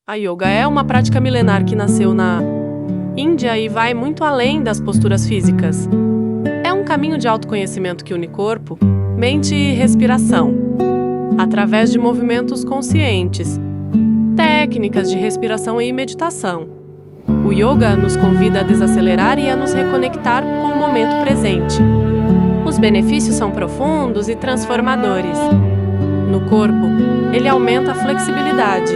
A yoga é uma prática milenar que nasceu na Índia e vai muito além das posturas físicas. É um caminho de autoconhecimento que une corpo, mente e respiração, através de movimentos conscientes, técnicas de respiração e meditação. O yoga nos convida a desacelerar e a nos reconectar com o momento presente. Os benefícios são profundos e transformadores. No corpo, ele aumenta a flexibilidade,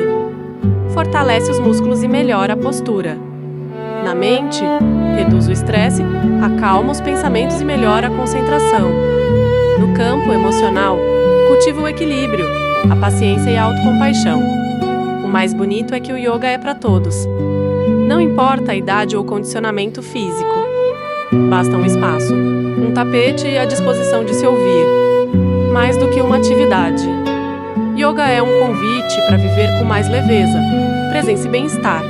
fortalece os músculos e melhora a postura. Na mente, reduz o estresse, acalma os pensamentos e melhora a concentração. No campo emocional, cultiva o equilíbrio, a paciência e a autocompaixão. O mais bonito é que o yoga é para todos. Não importa a idade ou condicionamento físico. Basta um espaço, um tapete e a disposição de se ouvir. Mais do que uma atividade. Yoga é um convite para viver com mais leveza, presença e bem-estar.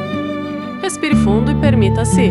Respire fundo e permita-se